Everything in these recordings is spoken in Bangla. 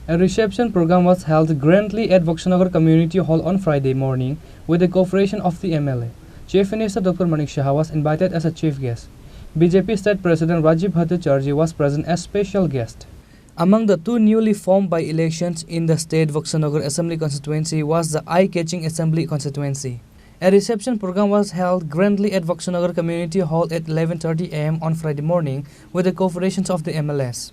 A reception program was held grandly at Boxanagar Community Hall on Friday morning with the cooperation of the MLA. Chief Minister Dr. Manik Shah was invited as a chief guest. BJP State President Rajiv Bhattacharjee was present as special guest. Among the two newly formed by-elections in the state Boxanagar Assembly constituency was the eye-catching Assembly constituency. A reception program was held grandly at Boxanagar Community Hall at 11:30 am on Friday morning with the cooperation of the MLAs.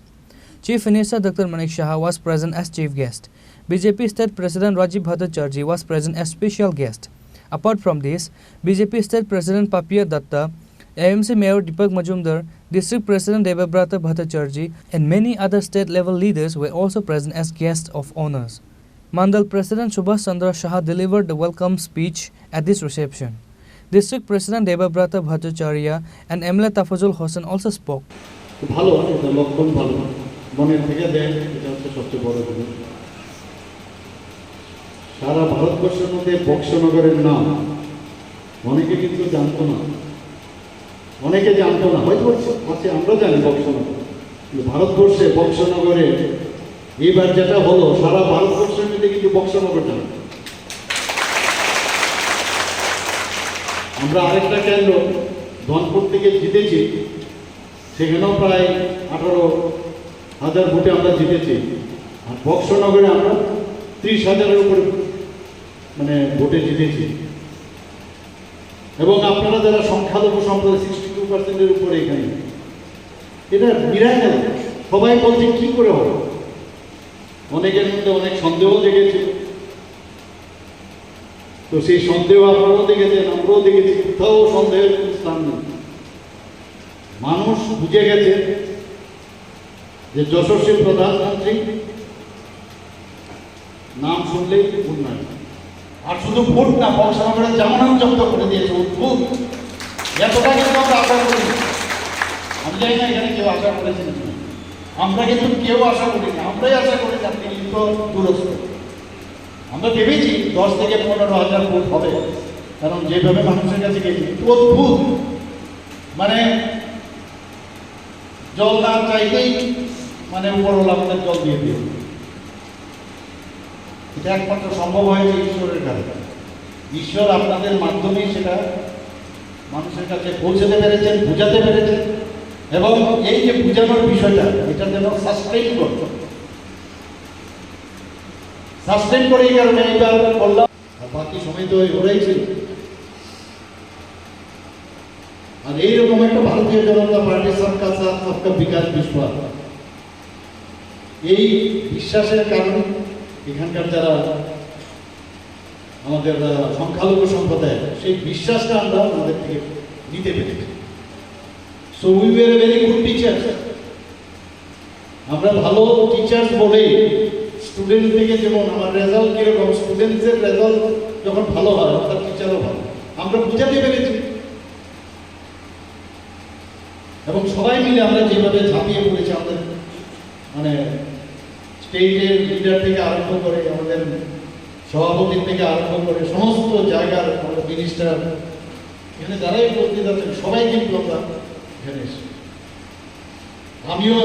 Chief Minister Dr. Manik Shah was present as chief guest. BJP State President Rajiv Bhattacharjee was present as special guest. Apart from this, BJP State President Papiya Datta, AMC Mayor Deepak Majumdar, District President Debabrata Bhattacharjee, and many other state-level leaders were also present as guests of honors. Mandal President Subhash Chandra Shah delivered the welcome speech at this reception. District President Debabrata Bhattacharya and MLA Tofazzal Hossain also spoke. সারা ভারতবর্ষের মধ্যে বক্সনগরের নাম অনেকে কিন্তু জানতো না, হয়তো আছে আমরা জানি বক্সনগর, কিন্তু ভারতবর্ষে বক্সনগরে এইবার যেটা হলো সারা ভারতবর্ষের মধ্যে কিন্তু বক্সনগর জানে। আমরা আরেকটা কেন্দ্র ধনপুর থেকে জিতেছি, সেখানেও প্রায় 18,000 ভোটে আমরা জিতেছি, আর বক্সনগরে আমরা 30,000-এর উপরে ভোটে জিতেছি। এবং আপনারা যারা সংখ্যালঘু সম্প্রদায় 62%-এর উপরে এখানে, এটা মিরাকেল। সবাই বলছে কি করে হবে, অনেকের মধ্যে অনেক সন্দেহ জেগেছে। তো সেই সন্দেহ আপনারাও দেখেছেন, আমরাও দেখেছি, কোথাও সন্দেহের কোনো স্থান নেই। মানুষ বুঝে গেছে যে যশস্বী প্রধানমন্ত্রী নাম শুনলেই উন্নয়ন। আর শুধু ভোট না, বক্সনগরের জামানত জব্দ করে দিয়েছে, উদ্ভুত। এতটা কিন্তু আমরা আশা করি, আমি জানি না এখানে কেউ আশা করেছেন, আমরা কিন্তু কেউ আশা করি না, আমরাই আশা করি আপনি কিন্তু দূরস্থ। আমরা ভেবেছি 10 থেকে 15,000 ভোট হবে, কারণ যেভাবে মানুষের কাছে গেছি অদ্ভুত, জল না চাইতেই উপরওয়ালা আমাদের জল দিয়ে দিল। এটা একমাত্র সম্ভব হয়েছে ঈশ্বরের কাছে। ঈশ্বর আপনাদের মাধ্যমেই সেটা মানুষের কাছে পৌঁছাতে পেরেছেন, বুঝাতে পেরেছেন, এবং এই যে বুঝানোর বিষয়টা, এটা যেন সাস্টেইন করে এই কারণে এইবার বললাম। আর বাকি সময় তো ওরাই ছিল। আর এইরকম একটা ভারতীয় জনতা পার্টি সবকা সাথ সবকা বিকাশ বিশ্বাস, এই বিশ্বাসের কারণে এখানকার যারা আমাদের সংখ্যালঘু সম্প্রদায়, সেই বিশ্বাসটা আমরা আমাদের থেকে নিতে পেরেছি। So we were a very good teacher. আমরা ভালো টিচার্স বলেই স্টুডেন্ট থেকে, যেমন আমার রেজাল্ট কিরকম, স্টুডেন্টসের রেজাল্ট যখন ভালো হয় তার টিচারও ভালো, আমরা বুঝাতে পেরেছি। এবং সবাই মিলে আমরা যেভাবে ঝাঁপিয়ে পড়েছি, আমাদের স্টেটের লিডার থেকে আরম্ভ করে, আমাদের সভাপতির থেকে আরম্ভ করে, সমস্ত জায়গার মিনিস্টার, এখানে যারাই উপস্থিত আছেন সবাই কিন্তু আমরা এখানে এসেছি। আমিও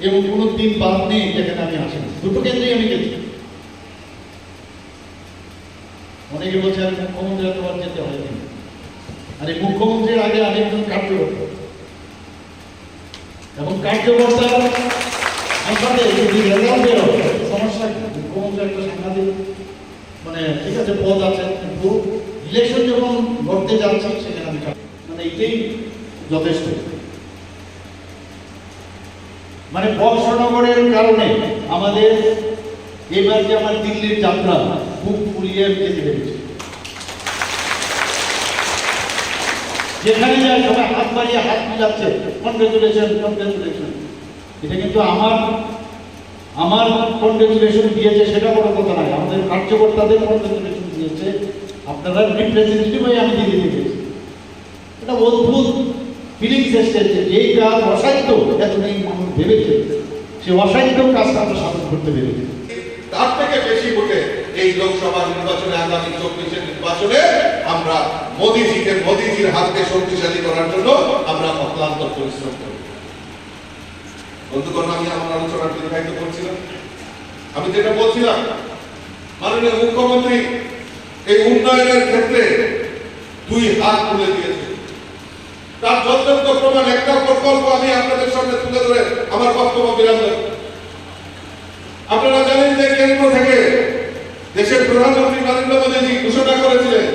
এমন কোনো দিন বাদ নেই যেখানে আমি আসিনি, দুটো কেন্দ্রেই আমি গেছি। অনেকে বলছে আর মুখ্যমন্ত্রী এতবার যেতে হয়নি, আর এই মুখ্যমন্ত্রীর আগে আমি একজন কার্যকর্তা, এবং কার্যকর্তার সমস্যা মুখ্যমন্ত্রী একটা সাংঘাতিক ঠিক আছে পদ আছে, কিন্তু ইলেকশন যখন ঘটতে যাচ্ছি সেখানে আমি এইটাই যথেষ্ট। বক্সনগরের কারণে আমাদের এবার যে আমার দিল্লির যাত্রা খুব ফুলিয়ে যেতে পেরেছি। যেখানে যায় সবাই হাত বাড়িয়ে হাত মিলাচ্ছে, কনগ্রেচুলেশন। এটা কিন্তু আমার কনগ্রেচুলেশন দিয়েছে সেটা বড় কথা নয়, আমাদের কার্যকর্তাদের কনগ্রেচুলেশন দিয়েছে। আপনারা রিপ্রেজেন্টেটিভ হয়ে আমি দিতে দিয়েছি। এটা অদ্ভুত ফিলিংস এসেছে, যেই কাজ অসাধ্য এতদিন মানুষ ভেবেছে, সে অসাধ্য কাজটা আমরা সাধন করতে পেরেছি। তার থেকে বেশি ভোটে এই লোকসভা নির্বাচনে, আগামী 24-এর নির্বাচনে আমরা মোদিজির হাতকে শক্তিশালী করার জন্য আমরা অক্লান্ত পরিশ্রম করব। বন্ধুগণ, আমি আমার আলোচনা দীর্ঘায়িত করছিলাম। আমি যেটা বলছিলাম, মাননীয় মুখ্যমন্ত্রী এই উন্নয়নের ক্ষেত্রে 2 হাত তুলে দিয়েছে। তার যথার্থ প্রমাণ একটা প্রকল্প আমি আপনাদের সামনে তুলে ধরে আমার বক্তব্য বিরাম দেব। আপনারা জানেন যে কেন্দ্র থেকে দেশের প্রধানমন্ত্রী নরেন্দ্র মোদী ঘোষণা করেছিলেন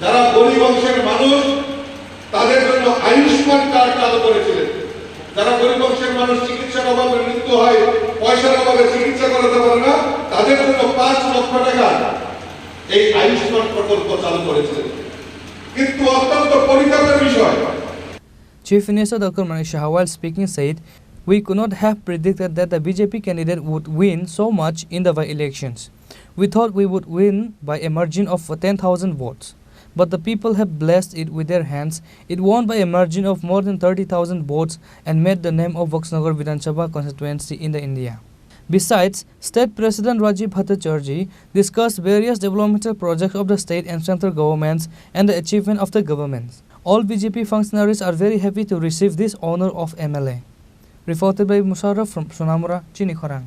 যারা গরিব অংশের মানুষ তাদের জন্য আয়ুষ্মান কার্ড চালু করেছিলেন। যারা গরিব অংশের মানুষ চিকিৎসার অভাবে মৃত্যু হয়, পয়সার অভাবে চিকিৎসা করাতে পারে না, তাদের জন্য 5 লক্ষ টাকা এই আয়ুষ্মান প্রকল্প চালু করেছিলেন। কিন্তু অত্যন্ত পরিতাপের বিষয়, Chief Minister Dr. Manik Shah, while speaking, said, "We could not have predicted that the BJP candidate would win so much in the by-elections. We thought we would win by a margin of 10,000 votes. But the people have blessed it with their hands. It won by a margin of more than 30,000 votes and made the name of Boxanagar Vidhan Sabha constituency in the India." Besides, State President Rajiv Bhattacharjee discussed various developmental projects of the state and central governments and the achievement of the governments. All BJP functionaries are very happy to receive this honor of MLA. Reported by Musharraf from Sonamura, Chini, Khorang.